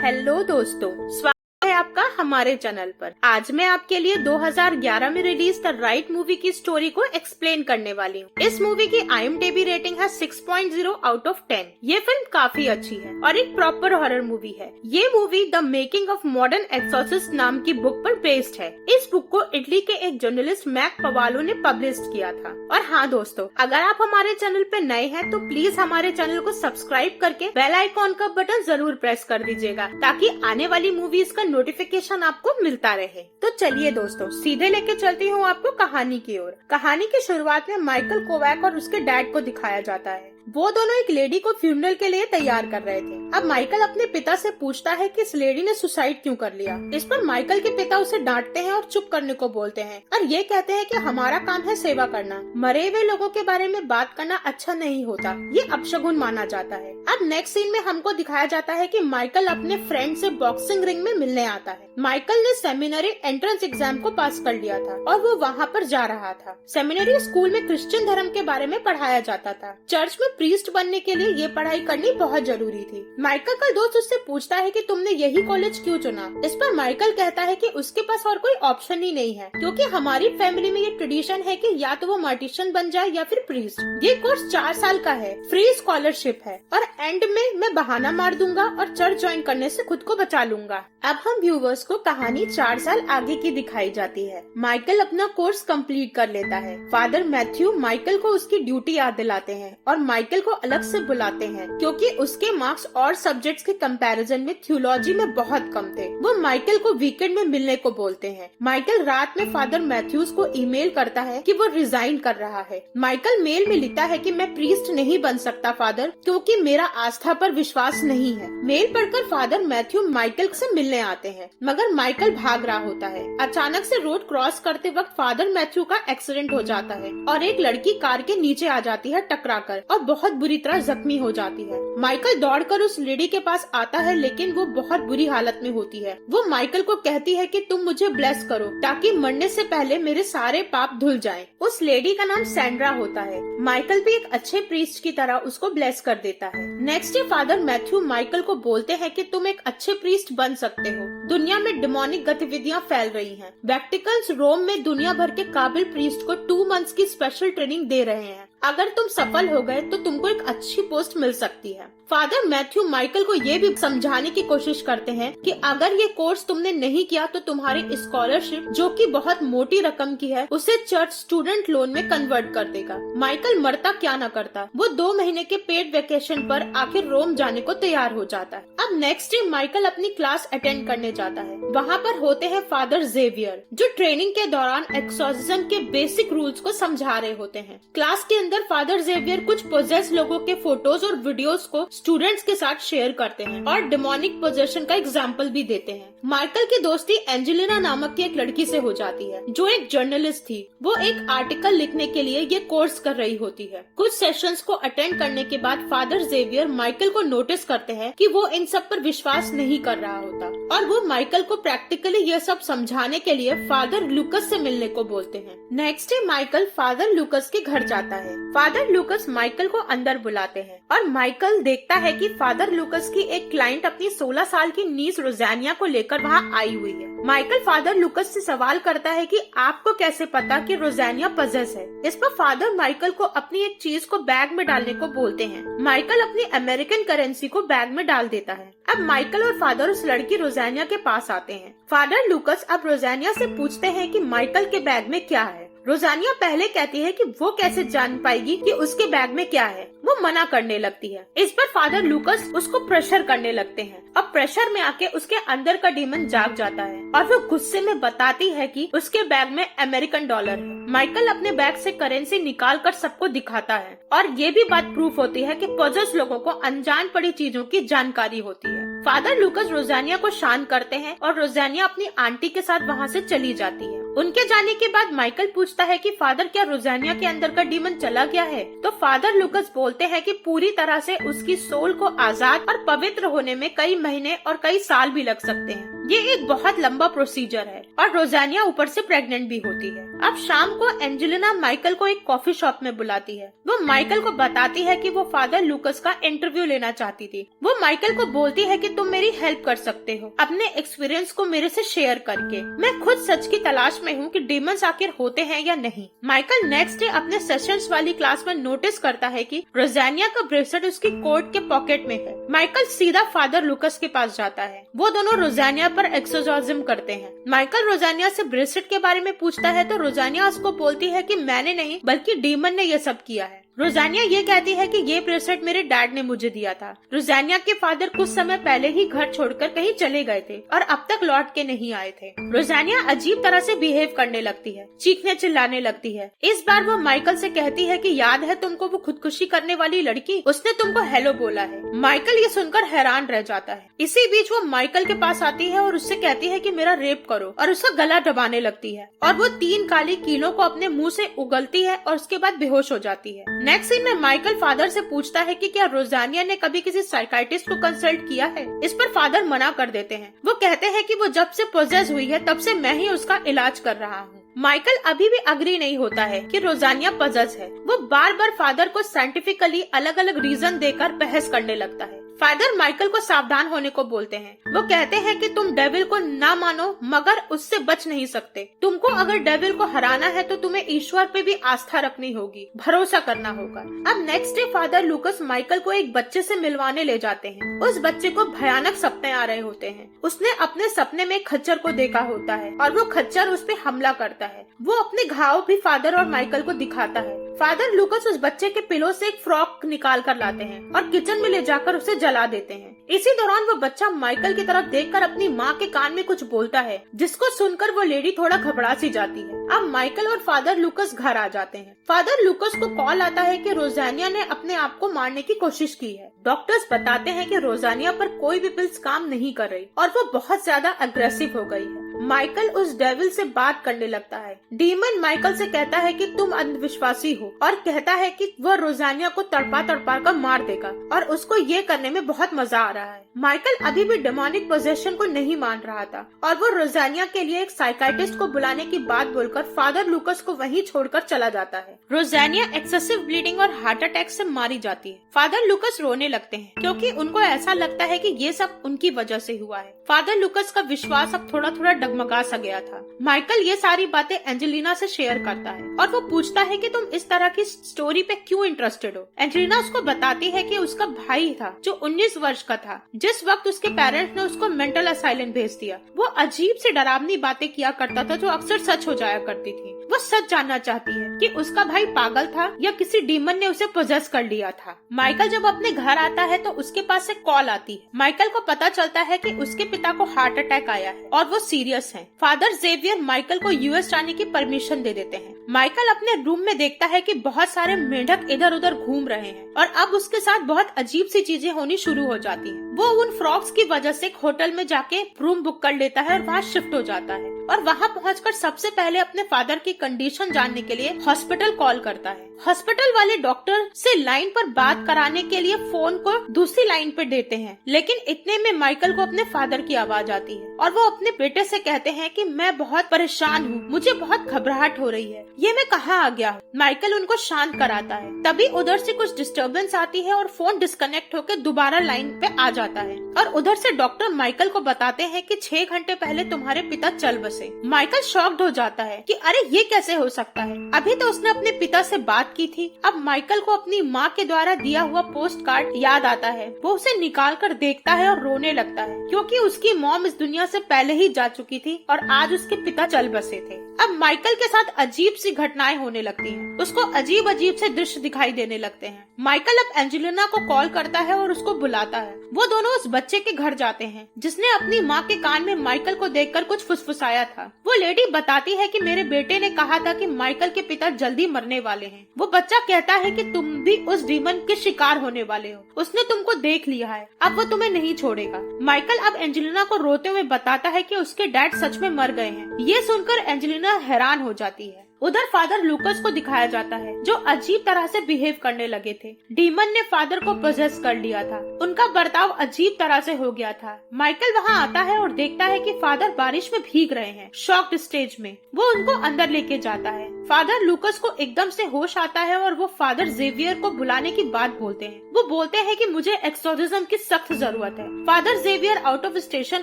Hello दोस्तों, स्वागत है आपका हमारे चैनल पर। आज मैं आपके लिए 2011 में रिलीज द राइट मूवी की स्टोरी को एक्सप्लेन करने वाली हूँ। इस मूवी की IMDb रेटिंग है 6.0 आउट ऑफ 10। ये फिल्म काफी अच्छी है और एक प्रॉपर हॉरर मूवी है। ये movie the making of modern exorcist नाम की बुक पर बेस्ड है। इस बुक को इटली के एक जर्नलिस्ट मैक पवालो ने पब्लिश किया था। और हाँ दोस्तों, अगर आप हमारे चैनल पे नए हैं तो प्लीज हमारे चैनल को सब्सक्राइब करके बेल आइकॉन का बटन जरूर प्रेस कर दीजिएगा, ताकि आने वाली मूवीज का नोटिफिकेशन आपको मिलता रहे। तो चलिए दोस्तों, सीधे लेके चलती हूँ आपको कहानी की ओर। कहानी की शुरुआत में माइकल कोवैक और उसके डैड को दिखाया जाता है। वो दोनों एक लेडी को फ्यूनरल के लिए तैयार कर रहे थे। अब माइकल अपने पिता से पूछता है कि इस लेडी ने सुसाइड क्यों कर लिया। इस पर माइकल के पिता उसे डांटते हैं और चुप करने को बोलते हैं और ये कहते हैं कि हमारा काम है सेवा करना, मरे हुए लोगों के बारे में बात करना अच्छा नहीं होता, ये अपशगुन माना जाता है। अब नेक्स्ट सीन में हमको दिखाया जाता है कि माइकल अपने फ्रेंड से बॉक्सिंग रिंग में मिलने आता है। माइकल ने सेमिनरी एंट्रेंस एग्जाम को पास कर लिया था और वो वहाँ पर जा रहा था। सेमिनरी स्कूल में क्रिश्चियन धर्म के बारे में पढ़ाया जाता था। चर्च में प्रीस्ट बनने के लिए ये पढ़ाई करनी बहुत जरूरी थी। माइकल का दोस्त उससे पूछता है कि तुमने यही कॉलेज क्यों चुना। इस पर माइकल कहता है कि उसके पास और कोई ऑप्शन ही नहीं है, क्योंकि हमारी फैमिली में ये ट्रेडिशन है कि या तो वो मार्टिशन बन जाए या फिर प्रीस्ट। ये कोर्स 4 साल का है, फ्री स्कॉलरशिप है और एंड में मैं बहाना मार दूंगा और चर्च ज्वाइन करने से खुद को बचा लूंगा। अब हम व्यूवर्स को कहानी 4 साल आगे की दिखाई जाती है। माइकल अपना कोर्स कंप्लीट कर लेता है। फादर मैथ्यू माइकल को उसकी ड्यूटी याद दिलाते हैं और माइकल को अलग से बुलाते हैं, क्योंकि उसके मार्क्स और सब्जेक्ट्स के कंपैरिजन में थियोलॉजी में बहुत कम थे। वो माइकल को वीकेंड में मिलने को बोलते हैं। माइकल रात में फादर मैथ्यूज को ईमेल करता है कि वो रिजाइन कर रहा है। माइकल मेल में लिखता है कि मैं प्रीस्ट नहीं बन सकता फादर, क्योंकि मेरा आस्था पर विश्वास नहीं है। मेल पढ़कर फादर मैथ्यू माइकल से मिलने आते हैं, मगर माइकल भाग रहा होता है। अचानक से रोड क्रॉस करते वक्त फादर मैथ्यू का एक्सीडेंट हो जाता है और एक लड़की कार के नीचे आ जाती है टकराकर और बहुत बुरी तरह जख्मी हो जाती है। माइकल दौड़कर उस लेडी के पास आता है, लेकिन वो बहुत बुरी हालत में होती है। वो माइकल को कहती है कि तुम मुझे ब्लेस करो ताकि मरने से पहले मेरे सारे पाप धुल जाएं। उस लेडी का नाम सैंड्रा होता है। माइकल भी एक अच्छे प्रीस्ट की तरह उसको ब्लेस कर देता है। Next day father Matthew Michael को बोलते हैं कि तुम एक अच्छे प्रीस्ट बन सकते हो। दुनिया में डिमोनिक गतिविधियां फैल रही हैं। वेटिकन रोम में दुनिया भर के काबिल प्रीस्ट को 2 मंथ्स की स्पेशल ट्रेनिंग दे रहे हैं। अगर तुम सफल हो गए तो तुमको एक अच्छी पोस्ट मिल सकती है। फादर मैथ्यू माइकल को ये भी समझाने की कोशिश करते हैं कि अगर ये कोर्स तुमने नहीं किया तो तुम्हारी स्कॉलरशिप, जो कि बहुत मोटी रकम की है, उसे चर्च स्टूडेंट लोन में कन्वर्ट कर देगा। माइकल मरता क्या न करता, वो 2 महीने के पेड वेकेशन पर आखिर रोम जाने को तैयार हो जाता है। अब नेक्स्ट डे माइकल अपनी क्लास अटेंड करने जाता है। वहाँ पर होते हैं फादर जेवियर, जो ट्रेनिंग के दौरान एक्सोर्सिज्म के बेसिक रूल्स को समझा रहे होते हैं। क्लास के अंदर फादर जेवियर कुछ पोजेस लोगों के फोटोज और वीडियोस को स्टूडेंट्स के साथ शेयर करते हैं और डिमोनिक पोजेशन का एग्जाम्पल भी देते हैं। माइकल की दोस्ती एंजेलिना नामक की एक लड़की से हो जाती है, जो एक जर्नलिस्ट थी। वो एक आर्टिकल लिखने के लिए ये कोर्स कर रही होती है। कुछ सेशंस को अटेंड करने के बाद फादर जेवियर माइकल को नोटिस करते हैं कि वो इन सब पर विश्वास नहीं कर रहा होता और वो माइकल को प्रैक्टिकली ये सब समझाने के लिए फादर लूकस से मिलने को बोलते हैं। नेक्स्ट डे माइकल फादर लूकस के घर जाता है। फादर लूकस माइकल को अंदर बुलाते हैं और माइकल देखता है कि फादर लूकस की एक क्लाइंट अपनी 16 साल की नीस रोजानिया को लेकर वहाँ आई हुई है। माइकल फादर लूकस से सवाल करता है कि आपको कैसे पता कि रोजानिया पजेस है। इस पर फादर माइकल को अपनी एक चीज को बैग में डालने को बोलते हैं। माइकल अपनी अमेरिकन करेंसी को बैग में डाल देता है। अब माइकल और फादर उस लड़की रोजानिया के पास आते हैं। फादर लूकस अब रोजानिया से पूछते हैं कि माइकल के बैग में क्या है। रोजानिया पहले कहती है कि वो कैसे जान पाएगी कि उसके बैग में क्या है। वो मना करने लगती है। इस पर फादर लूकस उसको प्रेशर करने लगते हैं। अब प्रेशर में आके उसके अंदर का डीमन जाग जाता है और वो गुस्से में बताती है कि उसके बैग में अमेरिकन डॉलर है। माइकल अपने बैग से करेंसी निकाल कर सबको दिखाता है और ये भी बात प्रूफ होती है कि पॉजेस लोगों को अनजान पड़ी चीजों की जानकारी होती है। फादर लूकस रोजानिया को शांत करते हैं और रोजानिया अपनी आंटी के साथ वहाँ से चली जाती है। उनके जाने के बाद माइकल पूछता है कि फादर क्या रोजानिया के अंदर का डीमन चला गया है। तो फादर लूकस बोलते हैं कि पूरी तरह से उसकी सोल को आजाद और पवित्र होने में कई महीने और कई साल भी लग सकते हैं। ये एक बहुत लंबा प्रोसीजर है और रोजानिया ऊपर से प्रेग्नेंट भी होती है। अब शाम को एंजेलिना माइकल को एक कॉफी शॉप में बुलाती है। वो माइकल को बताती है कि वो फादर लूकस का इंटरव्यू लेना चाहती थी। वो माइकल को बोलती है कि तुम मेरी हेल्प कर सकते हो अपने एक्सपीरियंस को मेरे से शेयर करके। मैं खुद सच की तलाश में हूँ कि डीमंस आखिर होते हैं या नहीं। माइकल नेक्स्ट डे अपने सेशंस वाली क्लास में नोटिस करता है कि रोजानिया का ब्रेसलेट उसकी कोट के पॉकेट में है। माइकल सीधा फादर लूकस के पास जाता है। वो दोनों रोजानिया पर एक्सोर्सिज्म करते हैं। माइकल रोजानिया से ब्रेसलेट के बारे में पूछता है तो रोजानिया उसको बोलती है कि मैंने नहीं बल्कि डीमन ने ये सब किया है। रोजानिया ये कहती है कि ये ब्रेसलेट मेरे डैड ने मुझे दिया था। रोजानिया के फादर कुछ समय पहले ही घर छोड़कर कहीं चले गए थे और अब तक लौट के नहीं आए थे। रोजानिया अजीब तरह से बिहेव करने लगती है, चीखने चिल्लाने लगती है। इस बार वो माइकल से कहती है कि याद है तुमको वो खुदकुशी करने वाली लड़की, उसने तुमको हेलो बोला है। माइकल ये सुनकर हैरान रह जाता है। इसी बीच वो माइकल के पास आती है और उससे कहती है कि मेरा रेप करो और उसका गला दबाने लगती है और वो 3 काली कीलों को अपने मुंह से उगलती है और उसके बाद बेहोश हो जाती है। नेक्स्ट सीन में माइकल फादर से पूछता है कि क्या रोजानिया ने कभी किसी साइकाइट्रिस्ट को कंसल्ट किया है। इस पर फादर मना कर देते हैं। वो कहते हैं कि वो जब से पोजेस हुई है तब से मैं ही उसका इलाज कर रहा हूँ। माइकल अभी भी अग्री नहीं होता है कि रोजानिया पजस है। वो बार बार फादर को साइंटिफिकली अलग अलग रीजन देकर बहस करने लगता है। फादर माइकल को सावधान होने को बोलते हैं। वो कहते हैं कि तुम डेविल को ना मानो मगर उससे बच नहीं सकते। तुमको अगर डेविल को हराना है तो तुम्हें ईश्वर पे भी आस्था रखनी होगी, भरोसा करना होगा। अब नेक्स्ट डे फादर लूकस माइकल को एक बच्चे से मिलवाने ले जाते हैं। उस बच्चे को भयानक सपने आ रहे होते हैं। उसने अपने सपने में खच्चर को देखा होता है और वो खच्चर उस पे हमला करता है। वो अपने घाव भी फादर और माइकल को दिखाता है। फादर लूकस उस बच्चे के पिलो से एक फ्रॉक निकाल कर लाते हैं और किचन में ले जाकर उसे जला देते हैं। इसी दौरान वो बच्चा माइकल की तरफ देखकर अपनी माँ के कान में कुछ बोलता है, जिसको सुनकर वो लेडी थोड़ा घबरा सी जाती है। अब माइकल और फादर लूकस घर आ जाते हैं। फादर लूकस को कॉल आता है कि रोजानिया ने अपने आप को मारने की कोशिश की है। डॉक्टर्स बताते हैं कि रोजानिया पर कोई भी पिल्स काम नहीं कर रही और वो बहुत ज्यादा अग्रेसिव हो गई है। माइकल उस डेविल से बात करने लगता है। डीमन माइकल से कहता है कि तुम अंधविश्वासी हो और कहता है कि वह रोजानिया को तड़पा तड़पा कर मार देगा और उसको ये करने में बहुत मजा आ रहा है। माइकल अभी भी डेमोनिक पोजेशन को नहीं मान रहा था और वो रोजानिया के लिए एक साइकाइट्रिस्ट को बुलाने की बात बोलकर फादर लूकस को वहीं छोड़कर चला जाता है। रोजानिया एक्सेसिव ब्लीडिंग और हार्ट अटैक से मारी जाती है। फादर लूकस रोने लगते हैं क्योंकि उनको ऐसा लगता है कि ये सब उनकी वजह से हुआ है। फादर लूकस का विश्वास अब थोड़ा थोड़ा डगमगा सा गया था। माइकल ये सारी बातें एंजेलिना से शेयर करता है और वो पूछता है कि तुम इस तरह की स्टोरी पे क्यों इंटरेस्टेड हो। एंजेलिना उसको बताती है कि उसका भाई था जो 19 वर्ष का था जिस वक्त उसके पेरेंट्स ने उसको मेंटल असाइलम भेज दिया। वो अजीब सी डरावनी बातें किया करता था जो अक्सर सच हो जाया करती थी। वो सच जानना चाहती है कि उसका भाई पागल था या किसी डीमन ने उसे पोजेस कर लिया था। माइकल जब अपने घर आता है तो उसके पास एक कॉल आती है। माइकल को पता चलता है कि उसके पिता को हार्ट अटैक आया है और वो सीरियस हैं। फादर जेवियर माइकल को यूएस जाने की परमिशन दे देते हैं। माइकल अपने रूम में देखता है कि बहुत सारे मेंढक इधर उधर घूम रहे हैं और अब उसके साथ बहुत अजीब सी चीजें होनी शुरू हो जाती हैं। वो उन फ्रॉक्स की वजह से एक होटल में जाके रूम बुक कर लेता है और वहाँ शिफ्ट हो जाता है और वहाँ पहुंचकर सबसे पहले अपने फादर की कंडीशन जानने के लिए हॉस्पिटल कॉल करता है। हॉस्पिटल वाले डॉक्टर से लाइन पर बात कराने के लिए फोन को दूसरी लाइन पे देते हैं, लेकिन इतने में माइकल को अपने फादर की आवाज आती है और वो अपने बेटे से कहते हैं कि मैं बहुत परेशान हूँ, मुझे बहुत घबराहट हो रही है, ये मैं कहाँ आ गया। माइकल उनको शांत कराता है। तभी उधर से कुछ डिस्टर्बेंस आती है और फोन डिस्कनेक्ट होकर दोबारा लाइन पे आ जाता है और उधर से डॉक्टर माइकल को बताते हैं कि 6 घंटे पहले तुम्हारे पिता चल बसे। माइकल शॉक्ड हो जाता है कि अरे ये कैसे हो सकता है, अभी तो उसने अपने पिता से बात की थी। अब माइकल को अपनी माँ के द्वारा दिया हुआ पोस्ट कार्ड याद आता है। वो उसे निकाल कर देखता है और रोने लगता है क्योंकि उसकी मॉम इस दुनिया से पहले ही जा चुकी थी और आज उसके पिता चल बसे थे। अब माइकल के साथ अजीब सी घटनाएं होने लगती हैं। उसको अजीब अजीब से दृश्य दिखाई देने लगते हैं। माइकल अब एंजेलिना को कॉल करता है और उसको बुलाता है। वो दोनों उस बच्चे के घर जाते हैं जिसने अपनी माँ के कान में माइकल को देखकर कुछ फुसफुसाया था। वो लेडी बताती है कि मेरे बेटे ने कहा था कि माइकल के पिता जल्दी मरने वाले हैं। वो बच्चा कहता है कि तुम भी उस डीमन के शिकार होने वाले हो, उसने तुमको देख लिया है, अब वो तुम्हें नहीं छोड़ेगा। माइकल अब एंजेलिना को रोते हुए बताता है कि उसके डैड सच में मर गए हैं। ये सुनकर एंजेलिना हैरान हो जाती है। उधर फादर लूकस को दिखाया जाता है जो अजीब तरह से बिहेव करने लगे थे। डीमन ने फादर को पोजेस कर लिया था। उनका बर्ताव अजीब तरह से हो गया था। माइकल वहाँ आता है और देखता है कि फादर बारिश में भीग रहे हैं। शॉक्ड स्टेज में वो उनको अंदर लेके जाता है। फादर लूकस को एकदम से होश आता है और वो फादर जेवियर को बुलाने की बात बोलते हैं। वो बोलते हैं कि मुझे एक्सोर्सिज्म की सख्त जरूरत है। Father Xavier out of station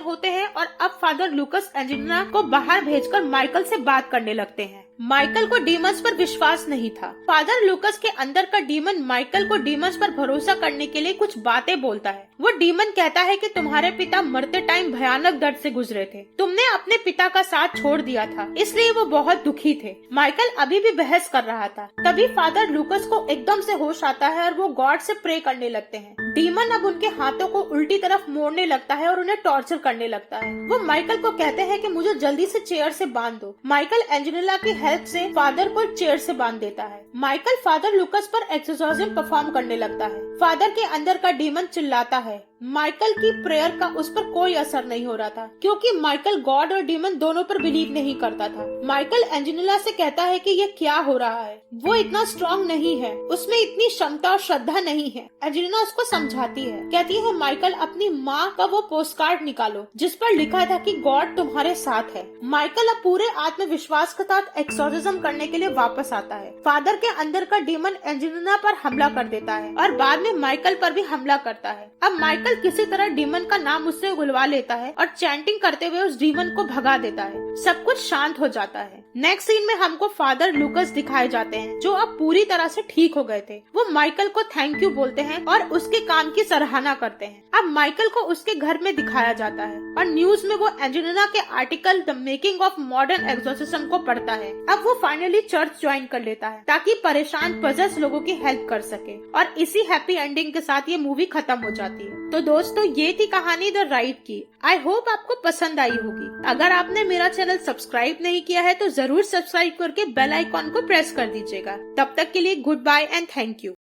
होते हैं और अब फादर लूकस एंजेलिना को बाहर भेजकर माइकल से बात करने लगते हैं। माइकल को डीमंस पर विश्वास नहीं था। फादर लूकस के अंदर का डीमन माइकल को डीमंस पर भरोसा करने के लिए कुछ बातें बोलता है। वो डीमन कहता है कि तुम्हारे पिता मरते टाइम भयानक दर्द से गुजरे थे। तुमने अपने पिता का साथ छोड़ दिया था, इसलिए वो बहुत दुखी थे। माइकल अभी भी बहस कर रहा था। तभी फादर लूकस को एकदम से होश आता है और वो गॉड से प्रे करने लगते हैं। डीमन अब उनके हाथों को उल्टी तरफ मोड़ने लगता है और उन्हें टॉर्चर करने लगता है। वो माइकल को कहते हैं कि मुझे जल्दी से चेयर से बांध दो। माइकल एंजेलिना की हेल्प से फादर को चेयर से बांध देता है। माइकल फादर लूकस पर एक्सोर्सिज्म परफॉर्म करने लगता है। फादर के अंदर का डीमन चिल्लाता है। माइकल की प्रेयर का उस पर कोई असर नहीं हो रहा था क्योंकि माइकल गॉड और डीमन दोनों पर बिलीव नहीं करता था। माइकल एंजेलिना से कहता है कि ये क्या हो रहा है, वो इतना स्ट्रांग नहीं है, उसमें इतनी क्षमता और श्रद्धा नहीं है। एंजेलिना उसको समझाती है, कहती है माइकल अपनी माँ का वो पोस्ट कार्ड निकालो जिस पर लिखा था कि गॉड तुम्हारे साथ है। माइकल अब पूरे आत्मविश्वास के साथ एक्सोर्सिज्म करने के लिए वापस आता है। फादर के अंदर का डीमन एंजेलिना पर हमला कर देता है और बाद में माइकल पर भी हमला करता है। अब माइकल किसी तरह डीमन का नाम उससे बुलवा लेता है और चैंटिंग करते हुए उस डीमन को भगा देता है। सब कुछ शांत हो जाता है। नेक्स्ट सीन में हमको फादर लूकस दिखाए जाते हैं जो अब पूरी तरह से ठीक हो गए थे। वो माइकल को थैंक यू बोलते हैं और उसके काम की सराहना करते हैं। अब माइकल को उसके घर में दिखाया जाता है और न्यूज में वो एंजेलिना के article the making of modern exorcism को पढ़ता है। अब वो फाइनली चर्च ज्वाइन कर लेता है ताकि परेशान पजेस लोगों की हेल्प कर सके और इसी हैप्पी एंडिंग के साथ ये मूवी खत्म हो जाती है। तो दोस्तों ये थी कहानी द राइट की। आई होप आपको पसंद आई होगी। अगर आपने मेरा चैनल सब्सक्राइब नहीं किया है तो जरूर सब्सक्राइब करके बेल आइकॉन को प्रेस कर दीजिएगा। तब तक के लिए good bye and thank you.